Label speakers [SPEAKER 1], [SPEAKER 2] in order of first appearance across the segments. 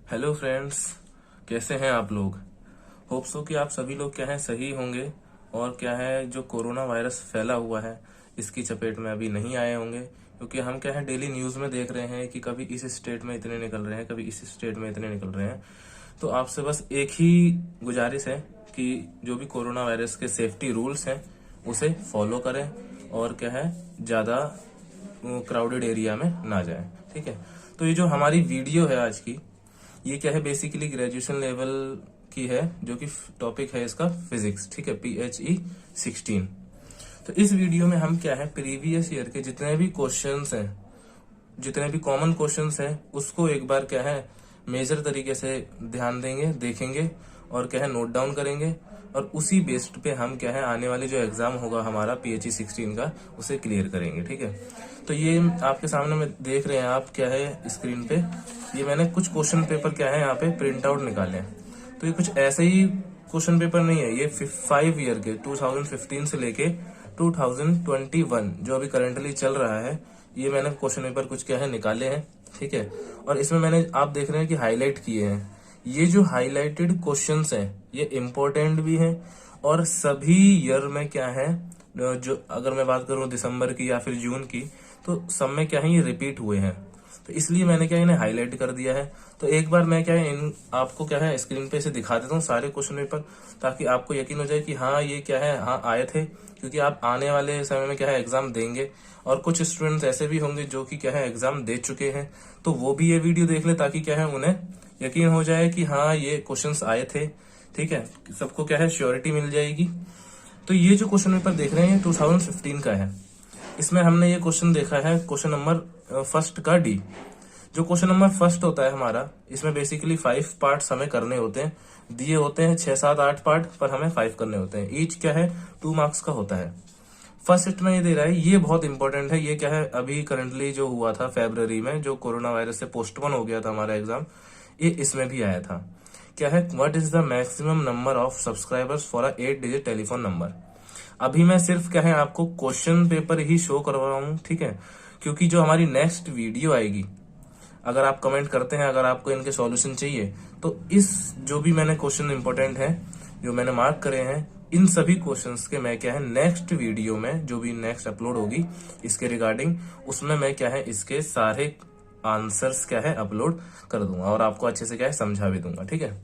[SPEAKER 1] Hello friends, कैसे हैं आप लोग। होप सो कि आप सभी लोग क्या है सही होंगे और क्या है जो कोरोना वायरस फैला हुआ है इसकी चपेट में अभी नहीं आए होंगे, क्योंकि हम क्या है डेली न्यूज़ में देख रहे हैं कि कभी इस स्टेट में इतने निकल रहे हैं, कभी इस स्टेट में इतने निकल रहे हैं। तो आपसे बस एक ही गुजारिश है कि जो भी कोरोना वायरस के सेफ्टी रूल्स हैं उसे फॉलो करें और क्या है ज़्यादा क्राउडेड एरिया में ना जाए। ठीक है, तो ये जो हमारी वीडियो है आज की, ये क्या है बेसिकली ग्रेजुएशन लेवल की है, जो कि टॉपिक है इसका फिजिक्स। ठीक है, PHE 16। तो इस वीडियो में हम क्या है प्रीवियस ईयर के जितने भी क्वेश्चंस हैं, जितने भी कॉमन क्वेश्चंस हैं, उसको एक बार क्या है मेजर तरीके से ध्यान देंगे, देखेंगे और क्या है नोट डाउन करेंगे। और उसी बेस्ड पे हम क्या है आने वाले जो एग्जाम होगा हमारा PHE 16 का, उसे क्लियर करेंगे। ठीक है, तो ये आपके सामने में देख रहे हैं आप क्या है स्क्रीन पे, ये मैंने कुछ क्वेश्चन पेपर क्या है यहाँ पे प्रिंट आउट निकाले हैं। तो ये कुछ ऐसे ही क्वेश्चन पेपर नहीं है, ये 5 ईयर के 2015 से लेके 2021 जो अभी करंटली चल रहा है, ये मैंने क्वेश्चन पेपर कुछ क्या है निकाले हैं। ठीक है, और इसमें मैंने आप देख रहे हैं कि हाईलाइट किए हैं। ये जो हाईलाइटेड क्वेश्चंस हैं ये इम्पोर्टेंट भी हैं और सभी ईयर में क्या है, जो अगर मैं बात करूं दिसंबर की या फिर जून की, तो सब में क्या है ये रिपीट हुए हैं। तो इसलिए मैंने क्या है इन्हें हाईलाइट कर दिया है। तो एक बार मैं क्या है इन आपको क्या है स्क्रीन पे से दिखा देता हूँ सारे क्वेश्चन पेपर, ताकि आपको यकीन हो जाए कि हाँ ये क्या है हाँ आए थे, क्योंकि आप आने वाले समय में क्या है एग्जाम देंगे। और कुछ स्टूडेंट्स ऐसे भी होंगे जो कि क्या है एग्जाम दे चुके हैं, तो वो भी ये वीडियो देख ले ताकि क्या है उन्हें यकीन हो जाए कि हाँ ये क्वेश्चंस आए थे। ठीक है, सबको क्या है श्योरिटी मिल जाएगी। तो ये जो क्वेश्चन पेपर देख रहे हैं 2015 का है। इसमें हमने ये क्वेश्चन देखा है क्वेश्चन नंबर फर्स्ट का डी। जो क्वेश्चन नंबर फर्स्ट होता है हमारा, इसमें बेसिकली 5 पार्ट्स हमें करने होते हैं। दिए होते हैं 6 7 8 पार्ट, पर हमें 5 करने होते हैं। ईच क्या है 2 मार्क्स का होता है। फर्स्ट में ये दे रहा है, ये बहुत इंपॉर्टेंट है। ये क्या है अभी करंटली जो हुआ था फरवरी में, जो कोरोना वायरस से पोस्टपोन हो गया था हमारा एग्जाम, ये इसमें भी आया था। क्या है, what is the maximum number of subscribers for a 8 digit telephone number. अभी मैं सिर्फ क्या है आपको क्वेश्चन पेपर ही शो करवा रहा हूँ। ठीक है, क्योंकि जो हमारी नेक्स्ट वीडियो आएगी, अगर आप कमेंट करते हैं, अगर आपको इनके सॉल्यूशन चाहिए, तो इस जो भी मैंने क्वेश्चन इंपॉर्टेंट है जो मैंने मार्क करे हैं, इन सभी क्वेश्चंस के मैं क्या है नेक्स्ट वीडियो में जो भी नेक्स्ट अपलोड होगी इसके रिगार्डिंग, उसमें मैं क्या है इसके सारे आंसर्स क्या है अपलोड कर दूंगा और आपको अच्छे से क्या है समझा भी दूंगा। ठीक है,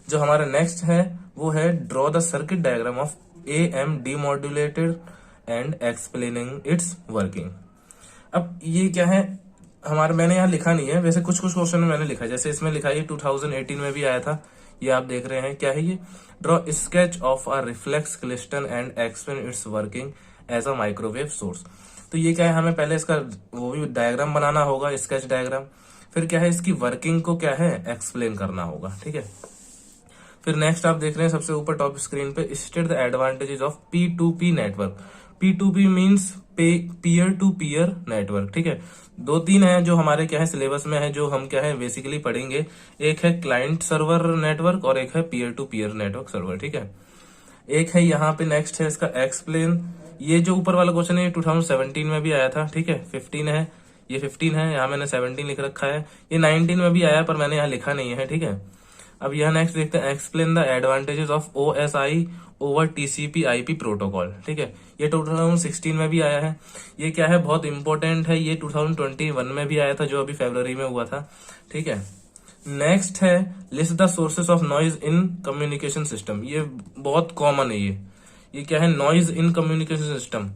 [SPEAKER 1] जो हमारा नेक्स्ट है वो है draw the circuit diagram of AM demodulated and explaining its working. अब ये क्या है हमारा, मैंने यहाँ लिखा नहीं है, वैसे कुछ कुछ क्वेश्चन में मैंने लिखा है, जैसे इसमें लिखा है 2018 में भी आया था। ये आप देख रहे हैं क्या है, ये draw sketch of a reflex klystron and explain its working as a microwave source. तो ये क्या है हमें पहले इसका वो भी डायग्राम बनाना होगा, स्केच डायग्राम। फिर क्या है इसकी वर्किंग को क्या है एक्सप्लेन करना होगा। ठीक है, फिर नेक्स्ट आप देख रहे हैं सबसे ऊपर टॉप स्क्रीन पे, state the advantages of P2P network. P2P means peer to peer network. ठीक है, 2 3 है जो हमारे क्या है सिलेबस में है, जो हम क्या है बेसिकली पढ़ेंगे। एक है क्लाइंट सर्वर नेटवर्क और एक है peer to peer network server. ठीक है, एक है यहाँ पे नेक्स्ट है इसका एक्सप्लेन। ये जो ऊपर वाला क्वेश्चन है 2017 में भी आया था। ठीक है, 15 है, ये 15 है, यहाँ मैंने 17 लिख रखा है। ये 19 में भी आया पर मैंने यहाँ लिखा नहीं है। ठीक है, अब यह नेक्स्ट देखते हैं, explain the advantages of OSI over TCP IP protocol. ठीक है, ये 2016 में भी आया है। ये क्या है बहुत इंपॉर्टेंट है, ये 2021 में भी आया था जो अभी फरवरी में हुआ था। ठीक है, नेक्स्ट है list the sources of noise in communication system. ये बहुत कॉमन है। ये क्या है नॉइज इन कम्युनिकेशन सिस्टम।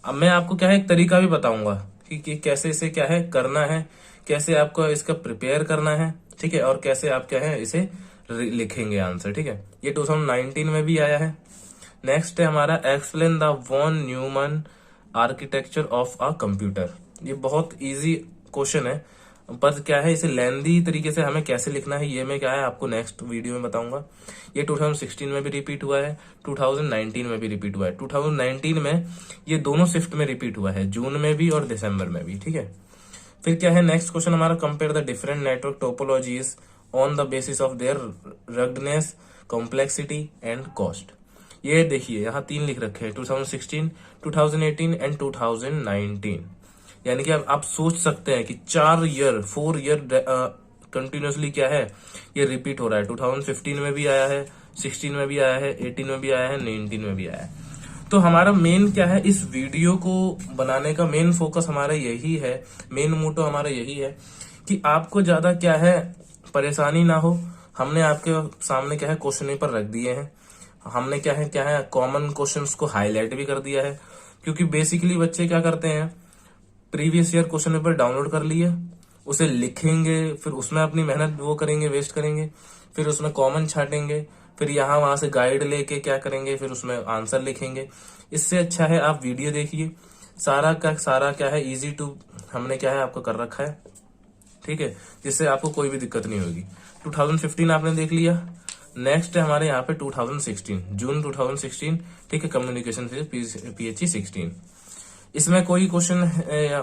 [SPEAKER 1] अब मैं आपको क्या है एक तरीका भी बताऊंगा कि कैसे इसे क्या है करना है, कैसे आपको इसका प्रिपेयर करना है। ठीक है, और कैसे आप क्या है इसे लिखेंगे आंसर। ठीक है, ये 2019 में भी आया है। नेक्स्ट है हमारा explain the von Neumann architecture of a computer. ये बहुत इजी क्वेश्चन है, पर क्या है इसे लेंदी तरीके से हमें कैसे लिखना है ये मैं क्या है आपको नेक्स्ट वीडियो में बताऊंगा। ये 2016 में भी रिपीट हुआ है, 2019 में भी रिपीट हुआ है। 2019 में ये दोनों शिफ्ट में रिपीट हुआ है, जून में भी और दिसंबर में भी। ठीक है, फिर क्या है नेक्स्ट क्वेश्चन हमारा, compare the different network topologies on the basis of their ruggedness, complexity and cost. ये देखिए यहाँ 3 लिख रखे हैं, 2016, 2018 एंड 2019। यानी कि आप सोच सकते हैं कि 4 ईयर कंटिन्यूसली क्या है, ये रिपीट हो रहा है। 2015 में भी आया है, 16 में भी आया है, 18 में भी आया है, 19 में भी आया है। तो हमारा मेन क्या है, इस वीडियो को बनाने का मेन फोकस हमारा यही है, मेन मोटो हमारा यही है कि आपको ज्यादा क्या है परेशानी ना हो। हमने आपके सामने क्या है क्वेश्चन पेपर रख दिए हैं, हमने क्या है कॉमन क्वेश्चंस को हाईलाइट भी कर दिया है। क्योंकि बेसिकली बच्चे क्या करते हैं, previous year question paper download कर लिए, उसे लिखेंगे, फिर उसमें अपनी मेहनत वो करेंगे, वेस्ट करेंगे, फिर उसमें कॉमन छाटेंगे, फिर यहाँ वहां से गाइड लेके क्या करेंगे, फिर उसमें आंसर लिखेंगे। इससे अच्छा है आप वीडियो देखिए, सारा का सारा क्या है इजी टू हमने क्या है आपको कर रखा है, ठीक है, जिससे आपको कोई भी दिक्कत नहीं होगी। 2015 आपने देख लिया। नेक्स्ट है हमारे यहाँ पे 2016, जून 2016, ठीक है, कम्युनिकेशन से PHE 16। इसमें कोई क्वेश्चन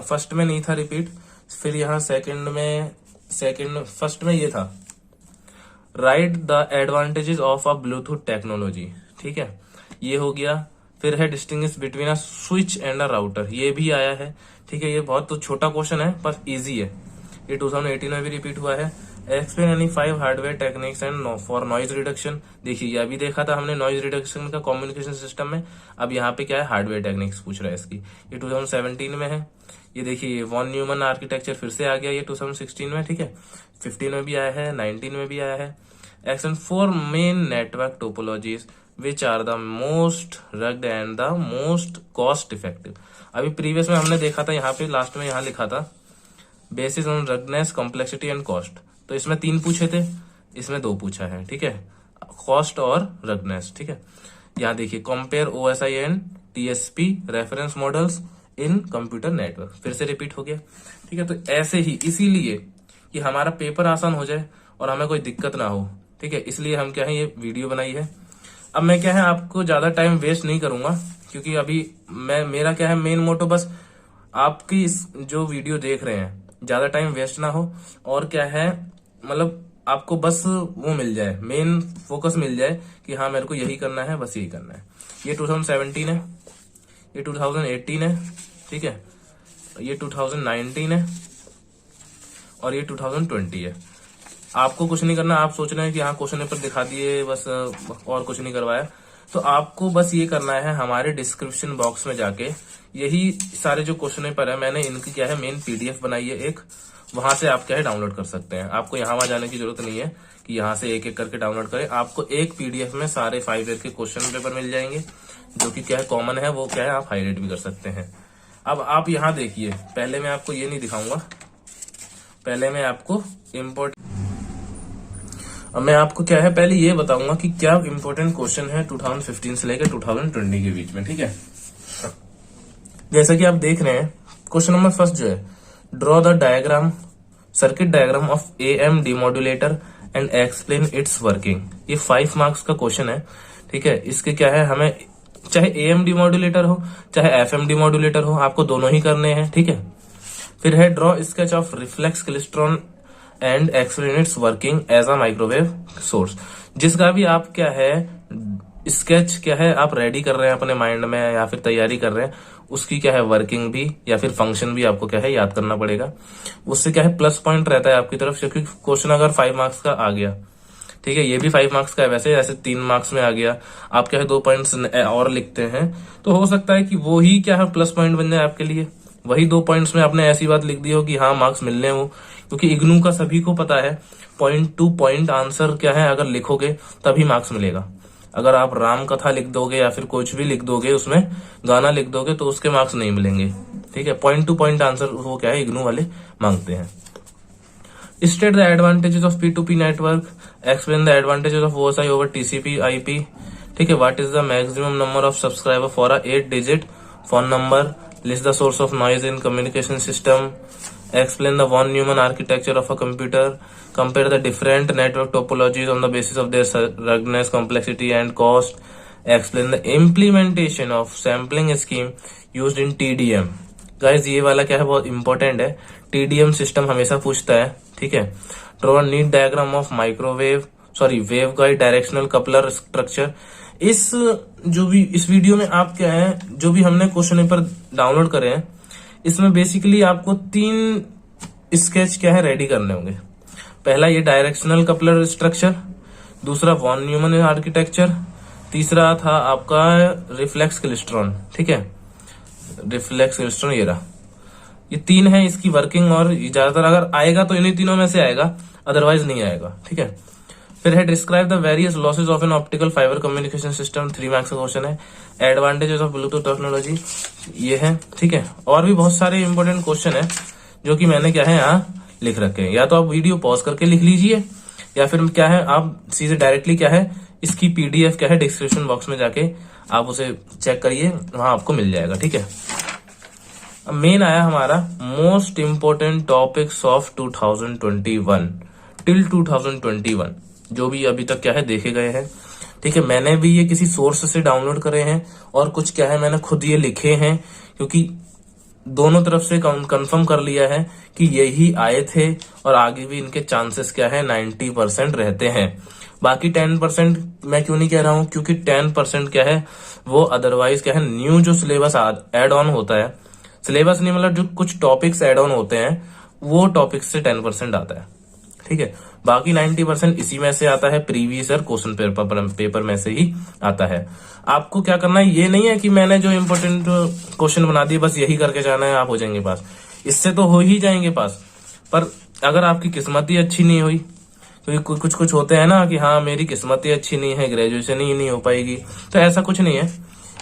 [SPEAKER 1] फर्स्ट में नहीं था रिपीट, फिर यहाँ फर्स्ट में ये था, right the advantages of a Bluetooth technology, ठीक है, ये हो गया। फिर है distinguish between a switch and a router, ये भी आया है, ठीक है, ये बहुत तो छोटा क्वेश्चन है पर इजी है, ये 2018 में भी रिपीट हुआ है। Explain any 5 hardware techniques and for noise reduction, देखिए ये अभी देखा था हमने नॉइज रिडक्शन का कम्युनिकेशन सिस्टम में, अब यहाँ पे क्या है हार्डवेयर टेक्निक्स पूछ रहा है इसकी, ये 2017 में है। ये देखिए वॉन न्यूमन आर्किटेक्चर फिर से आ गया ये 2016 में, ठीक है, 15 में भी आया है, 19 में भी आया है। Action 4 main network topologies which are the most rugged and the most cost effective. अभी प्रीवियस में हमने देखा था, यहाँ पे लास्ट में यहाँ लिखा था basis on ruggedness, complexity and cost, तो इसमें 3 पूछे थे, इसमें 2 पूछा है, ठीक है, कॉस्ट और रगनेस, ठीक है। यहाँ देखिए compare OSI and TSP reference models in computer network, फिर से रिपीट हो गया, ठीक है। तो ऐसे ही इसीलिए कि हमारा पेपर आसान हो जाए और हमें कोई दिक्कत ना हो, ठीक है, इसलिए हम क्या है ये वीडियो बनाई है। अब मैं क्या है आपको ज्यादा टाइम वेस्ट नहीं करूंगा, क्योंकि अभी मेरा क्या है मेन मोटो बस आपकी जो वीडियो देख रहे हैं ज्यादा टाइम वेस्ट ना हो, और क्या है मतलब आपको बस वो मिल जाए, मेन फोकस मिल जाए कि हाँ मेरे को यही करना है, बस यही करना है। ये 2017 है, ये 2018 है, ठीक है, ये 2019 है और ये 2020 है। आपको कुछ नहीं करना, आप सोच रहे हैं कि हाँ क्वेश्चन पेपर दिखा दिए बस और कुछ नहीं करवाया, तो आपको बस ये करना है हमारे डिस्क्रिप्शन बॉक्स में जाके यही सारे जो क्वेश्चन पेपर है मैंने इनकी क्या है मेन PDF बनाई है एक, वहां से आप क्या है डाउनलोड कर सकते हैं। आपको यहाँ वहां जाने की जरूरत नहीं है कि यहाँ से एक एक करके डाउनलोड करें, आपको एक PDF में सारे 5 ईयर के क्वेश्चन पेपर मिल जाएंगे, जो कि क्या है कॉमन है, वो क्या है आप हाईलाइट भी कर सकते हैं। अब आप यहाँ देखिए, पहले मैं आपको ये नहीं दिखाऊंगा, पहले मैं आपको अब मैं आपको क्या है पहले ये बताऊंगा कि क्या इंपॉर्टेंट क्वेश्चन है 2015 से लेकर 2020 के बीच में, ठीक है। जैसा कि आप देख रहे हैं क्वेश्चन नंबर फर्स्ट जो है, draw the diagram circuit diagram of AM demodulator and explain its working. ये 5 मार्क्स का क्वेश्चन है, ठीक है। इसके क्या है हमें चाहे AM डिमोडुलेटर हो चाहे FM डिमोडुलेटर हो, आपको दोनों ही करने हैं, ठीक है। फिर है draw sketch of reflex klystron and explain its working as a microwave source. जिसका भी आप क्या है स्केच क्या है आप रेडी कर रहे हैं अपने माइंड में या फिर तैयारी कर रहे हैं, उसकी क्या है वर्किंग भी या फिर फंक्शन भी आपको क्या है याद करना पड़ेगा। उससे क्या है प्लस पॉइंट रहता है आपकी तरफ, क्योंकि क्वेश्चन अगर 5 मार्क्स का आ गया, ठीक है, ये भी 5 मार्क्स का है वैसे, ऐसे 3 मार्क्स में आ गया, आप क्या है 2 पॉइंट्स और लिखते हैं, तो हो सकता है कि वो ही क्या है प्लस पॉइंट बन जाए आपके लिए। वही 2 पॉइंट्स में आपने ऐसी बात लिख दी हो कि हाँ मार्क्स मिलने हो, क्योंकि इग्नू का सभी को पता है पॉइंट टू पॉइंट आंसर क्या है अगर लिखोगे तभी मार्क्स मिलेगा। अगर आप राम कथा लिख दोगे या फिर कुछ भी लिख दोगे, उसमें गाना लिख दोगे, तो उसके मार्क्स नहीं मिलेंगे, ठीक है। पॉइंट टू पॉइंट आंसर वो क्या है इग्नू वाले मांगते हैं। State the advantages of P2P network, explain the advantages of OSI over TCP IP, ठीक है। What is the maximum number of subscriber for a 8 digit phone number, list the source of noise in communication system, explain the von Neumann architecture of a computer, compare the different network topologies on the basis of their ruggedness, complexity and cost, explain the implementation of sampling scheme used in TDM। Guys ये वाला क्या है बहुत important है, TDM system हमेशा पूछता है, ठीक है। Draw NEET diagram of wave guide directional coupler structure. इस वीडियो में आप क्या है जो भी हमने क्वेश्चन पेपर डाउनलोड करे हैं, इसमें बेसिकली आपको 3 स्केच क्या है रेडी करने होंगे। पहला ये डायरेक्शनल कपलर स्ट्रक्चर, दूसरा वॉन न्यूमन आर्किटेक्चर, तीसरा था आपका रिफ्लेक्स क्लिस्ट्रॉन। ठीक है, रिफ्लेक्स क्लिस्ट्रॉन ये रहा। ये तीन है इसकी वर्किंग, और ज्यादातर अगर आएगा तो इन्हीं तीनों में से आएगा, अदरवाइज नहीं आएगा। ठीक है, फिर है describe the various losses of an optical fibre communication system, 3 marks का क्वेश्चन है। एडवांटेजेस ऑफ ब्लूटूथ टेक्नोलॉजी ये है। ठीक है, और भी बहुत सारे इंपॉर्टेंट क्वेश्चन है जो कि मैंने क्या है यहाँ लिख रखे हैं। या तो आप वीडियो पॉज करके लिख लीजिए, या फिर क्या है आप सीधे डायरेक्टली क्या है इसकी पीडीएफ क्या है डिस्क्रिप्शन बॉक्स में जाके आप उसे चेक करिए, वहां आपको मिल जाएगा। ठीक है, मेन आया हमारा most important topics of 2021 till 2021, जो भी अभी तक क्या है देखे गए हैं। ठीक है, मैंने भी ये किसी सोर्स से डाउनलोड करे हैं, और कुछ क्या है मैंने खुद ये लिखे हैं, क्योंकि दोनों तरफ से कंफर्म कर लिया है कि यही आए थे, और आगे भी इनके चांसेस क्या है 90% रहते हैं। बाकी 10% मैं क्यों नहीं कह रहा हूं, क्योंकि 10% क्या है वो अदरवाइज क्या है न्यू जो सिलेबस एड ऑन होता है, सिलेबस नहीं मतलब जो कुछ टॉपिक्स एड ऑन होते हैं वो टॉपिक्स से 10% आता है। ठीक है, बाकी 90% इसी में से आता है, प्रीवियस ईयर क्वेश्चन पेपर में से ही आता है। आपको क्या करना है, ये नहीं है कि मैंने जो इम्पोर्टेंट क्वेश्चन बना दिए बस यही करके जाना है आप हो जाएंगे पास, इससे तो हो ही जाएंगे पास। पर अगर आपकी किस्मत ही अच्छी नहीं हुई, क्योंकि कुछ कुछ होते हैं ना कि हाँ मेरी किस्मत ही अच्छी नहीं है, ग्रेजुएशन ही नहीं हो पाएगी, तो ऐसा कुछ नहीं है।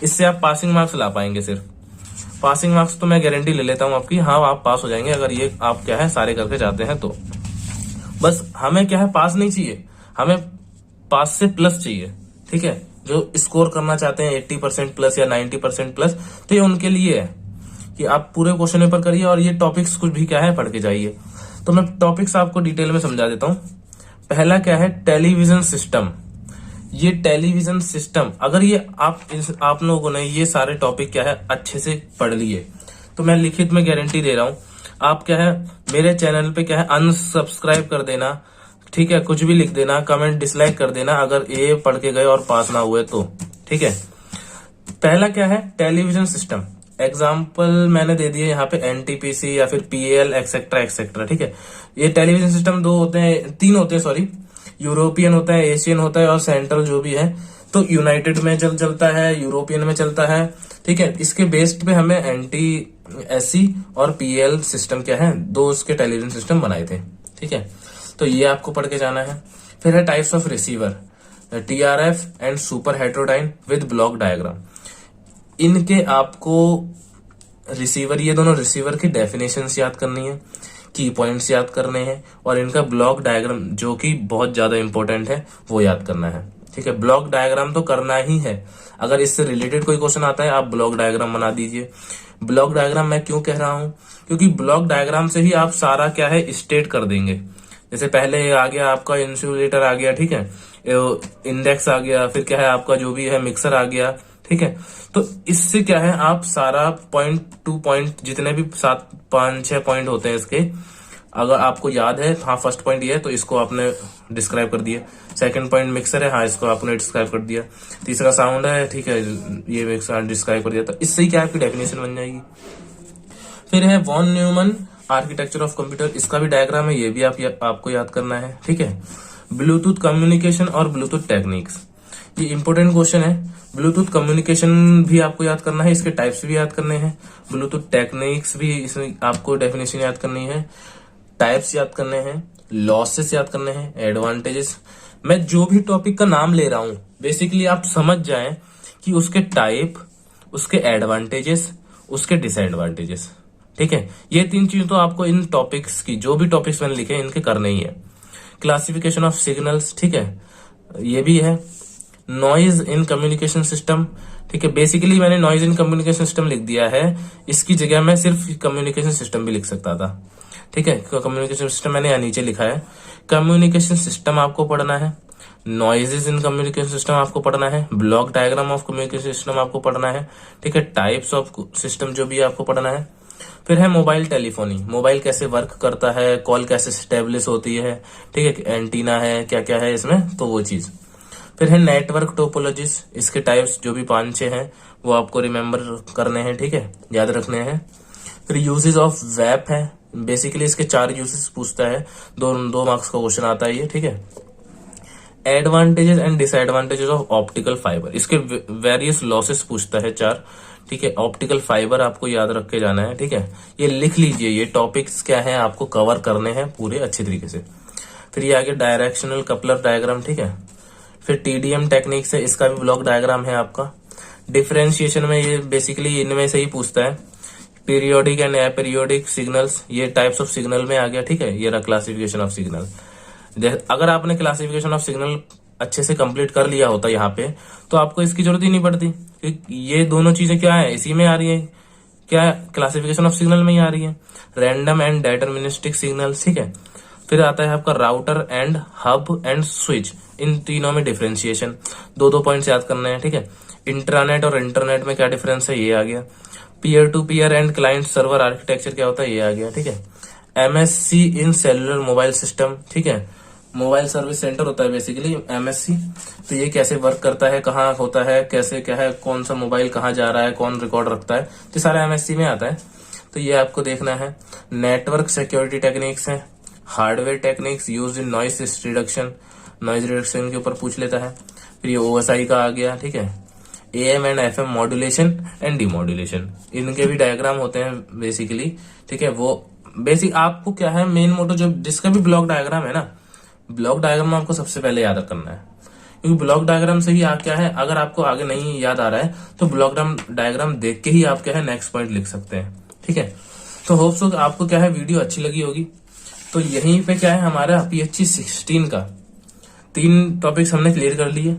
[SPEAKER 1] इससे आप पासिंग मार्क्स ला पाएंगे, सिर्फ पासिंग मार्क्स तो मैं गारंटी ले लेता हूं आपकी, हाँ आप पास हो जाएंगे अगर ये आप क्या है सारे करके जाते हैं तो। बस हमें क्या है पास नहीं चाहिए, हमें पास से प्लस चाहिए। ठीक है, जो स्कोर करना चाहते हैं 80% प्लस या 90% प्लस, तो ये उनके लिए है कि आप पूरे क्वेश्चन पेपर करिए और ये टॉपिक्स कुछ भी क्या है पढ़ के जाइए। तो मैं टॉपिक्स आपको डिटेल में समझा देता हूं। पहला क्या है, टेलीविजन सिस्टम। ये टेलीविजन सिस्टम अगर ये आप लोगों ने ये सारे टॉपिक क्या है अच्छे से पढ़ लिए तो मैं लिखित में गारंटी दे रहा हूं, आप क्या है मेरे चैनल पे क्या है अनसब्सक्राइब कर देना। ठीक है, कुछ भी लिख देना, कमेंट डिसलाइक कर देना अगर ये पढ़ के गए और पास ना हुए तो। ठीक है, पहला क्या है, टेलीविजन सिस्टम। एग्जाम्पल मैंने दे दिए यहाँ पे एनटीपीसी या फिर पीएल एक्सेट्रा एक्सेट्रा। ठीक है, ये टेलीविजन सिस्टम तीन होते हैं सॉरी, यूरोपियन होता है, एशियन होता है और सेंट्रल जो भी है। तो यूनाइटेड में चलता है, यूरोपियन में चलता है। ठीक है, इसके बेस्ड पे हमें एनटीएससी और पीएल सिस्टम क्या है दो उसके टेलीविजन सिस्टम बनाए थे। ठीक है, तो ये आपको पढ़ के जाना है। फिर है types of receiver, TRF and super heterodyne with block diagram. इनके आपको रिसीवर, ये दोनों रिसीवर की डेफिनेशंस याद करनी है, की पॉइंट्स याद करने हैं, और इनका ब्लॉक डायग्राम जो कि बहुत ज्यादा इंपॉर्टेंट है वो याद करना है। ठीक है, ब्लॉक डायग्राम तो करना ही है, अगर इससे रिलेटेड कोई क्वेश्चन आता है आप ब्लॉक डायग्राम बना दीजिए। ब्लॉक डायग्राम मैं क्यों कह रहा हूं, क्योंकि ब्लॉक डायग्राम से ही आप सारा क्या है स्टेट कर देंगे। जैसे पहले आ गया आपका इंसुलेटर आ गया, ठीक है, इंडेक्स आ गया, फिर क्या है आपका जो भी है मिक्सर आ गया। ठीक है, तो इससे क्या है आप सारा पॉइंट टू पॉइंट जितने भी 5-6 पॉइंट होते हैं इसके, अगर आपको याद है, हाँ फर्स्ट पॉइंट ये है तो इसको आपने डिस्क्राइब कर दिया, सेकंड पॉइंट मिक्सर है, हाँ इसको आपने डिस्क्राइब कर दिया, तीसरा साउंड है, ठीक है ये मिक्सर डिस्क्राइब कर दिया, तो इससे ही क्या आपकी डेफिनेशन बन जाएगी। फिर है von Neumann architecture of computer, इसका भी डायग्राम है, ये भी आपको याद करना है। ठीक है, ब्लूटूथ कम्युनिकेशन और ब्लूटूथ टेक्निक्स, ये इंपॉर्टेंट क्वेश्चन है। ब्लूटूथ कम्युनिकेशन भी आपको याद करना है, इसके टाइप्स भी याद करने हैं, ब्लूटूथ टेक्निक्स भी इसमें आपको डेफिनेशन याद करनी है, टाइप्स याद करने हैं, लॉसेस याद करने हैं, एडवांटेजेस। मैं जो भी टॉपिक का नाम ले रहा हूं बेसिकली आप समझ जाएं कि उसके टाइप, उसके एडवांटेजेस, उसके डिसएडवांटेजेस। ठीक है, ये 3 चीज तो आपको इन टॉपिक्स की, जो भी टॉपिक्स मैंने लिखे इनके करने ही है। क्लासिफिकेशन ऑफ सिग्नल्स, ठीक है, ये भी है। नॉइज इन कम्युनिकेशन सिस्टम, ठीक है, बेसिकली मैंने नॉइज इन कम्युनिकेशन सिस्टम लिख दिया है, इसकी जगह मैं सिर्फ कम्युनिकेशन सिस्टम भी लिख सकता था। ठीक है, कम्युनिकेशन सिस्टम मैंने यहाँ नीचे लिखा है। कम्युनिकेशन सिस्टम आपको पढ़ना है, नॉइजेस इन कम्युनिकेशन सिस्टम आपको पढ़ना है, block diagram of communication system आपको पढ़ना है। ठीक है, टाइप्स ऑफ सिस्टम जो भी आपको पढ़ना है। फिर है मोबाइल टेलीफोनी, मोबाइल कैसे वर्क करता है, कॉल कैसे स्टेब्लिश होती है, ठीक है, एंटीना है, क्या क्या है इसमें, तो वो चीज। फिर है नेटवर्क टोपोलॉजीज, इसके टाइप्स जो भी 5-6 हैं वो आपको रिमेम्बर करने हैं, ठीक है, याद रखने हैं। फिर यूजेस ऑफ वेब है, बेसिकली इसके 4 यूसेस पूछता है, 2 मार्क्स का क्वेश्चन आता है ये, ठीक है। Advantages and disadvantages of optical fibre, इसके वेरियस लॉसेस पूछता है 4, ठीक है। ऑप्टिकल फाइबर आपको याद रख के जाना है, ठीक है। ये लिख लीजिए, ये टॉपिक्स क्या है आपको कवर करने हैं पूरे अच्छे तरीके से। फिर ये आगे डायरेक्शनल कपलर डायग्राम, ठीक है। फिर टीडीएम टेक्निक्स है, इसका भी ब्लॉक डायग्राम है आपका। डिफरेंशिएशन में ये बेसिकली इनमें से ही पूछता है। पीरियोडिक एंड अपीरियोडिक सिग्नल्स, ये टाइप्स ऑफ सिग्नल में आ गया, ठीक है। ये रहा क्लासिफिकेशन ऑफ सिग्नल। अगर आपने क्लासिफिकेशन ऑफ सिग्नल अच्छे से कंप्लीट कर लिया होता यहाँ पे, तो आपको इसकी जरूरत ही नहीं पड़ती। ये दोनों चीजें क्या है, इसी में आ रही है, क्या क्लासिफिकेशन ऑफ सिग्नल में ही आ रही है। रैंडम एंड डिटर्मिनिस्टिक सिग्नल, ठीक है। फिर आता है आपका router and hub and switch, इन तीनों में डिफरेंशिएशन, 2 पॉइंट्स याद करने हैं, ठीक है। इंट्रानेट और इंटरनेट में क्या डिफरेंस है, ये आ गया। Peer to peer and client server architecture क्या होता है, ये आ गया, ठीक है। MSC in cellular mobile system, ठीक है। मोबाइल सर्विस सेंटर होता है बेसिकली एमएससी, तो ये कैसे वर्क करता है, कहाँ होता है, कैसे क्या है, कौन सा मोबाइल कहाँ जा रहा है, कौन रिकॉर्ड रखता है, तो सारा एमएससी में आता है, तो ये आपको देखना है। नेटवर्क सिक्योरिटी टेक्निक्स है। Hardware techniques use in noise reduction, noise reduction के ऊपर पूछ लेता है। फिर ये ओएसआई का आ गया, ठीक है। Am and FM modulation and demodulation, इनके भी डायग्राम होते हैं बेसिकली, ठीक है। वो बेसिक आपको क्या है, मेन मोटो जो जिसका भी ब्लॉक डायग्राम है ना, ब्लॉक डायग्राम आपको सबसे पहले याद करना है, क्योंकि ब्लॉक डायग्राम से ही आप क्या है, अगर आपको आगे नहीं याद आ रहा है तो ब्लॉक डायग्राम देख के ही आप क्या है नेक्स्ट पॉइंट लिख सकते हैं, ठीक है। तो होप सो आपको क्या है वीडियो अच्छी लगी होगी। तो यहीं पे क्या है हमारा PHC 16 का 3 टॉपिक्स हमने क्लियर कर लिए।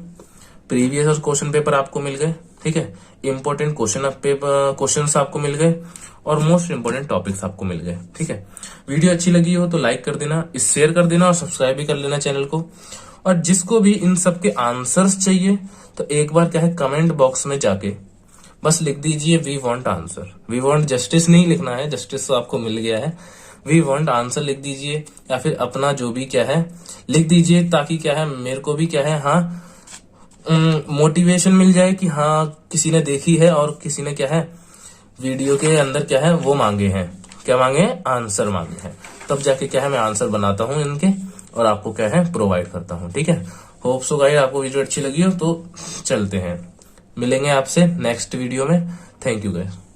[SPEAKER 1] प्रीवियस और क्वेश्चन पेपर आपको मिल गए, ठीक है। इंपॉर्टेंट क्वेश्चंस आपको मिल गए और मोस्ट इंपोर्टेंट टॉपिक्स आपको मिल गए, ठीक है। वीडियो अच्छी लगी हो तो लाइक कर देना, शेयर कर देना और सब्सक्राइब भी कर लेना चैनल को। और जिसको भी इन सब के आंसर्स चाहिए तो एक बार क्या है कमेंट बॉक्स में जाके बस लिख दीजिए we want answer. We want justice नहीं लिखना है, जस्टिस तो आपको मिल गया है। वी वांट आंसर लिख दीजिए, या फिर अपना जो भी क्या है लिख दीजिए, ताकि क्या है मेरे को भी क्या है हाँ मोटिवेशन मिल जाए कि हाँ किसी ने देखी है और किसी ने क्या है वीडियो के अंदर क्या है वो मांगे हैं, क्या मांगे हैं, आंसर मांगे हैं। तब जाके क्या है मैं आंसर बनाता हूँ इनके और आपको क्या है प्रोवाइड करता हूँ, ठीक है। होप सो गाइस आपको वीडियो अच्छी लगी हो तो चलते हैं, मिलेंगे आपसे नेक्स्ट वीडियो में। Thank you guys.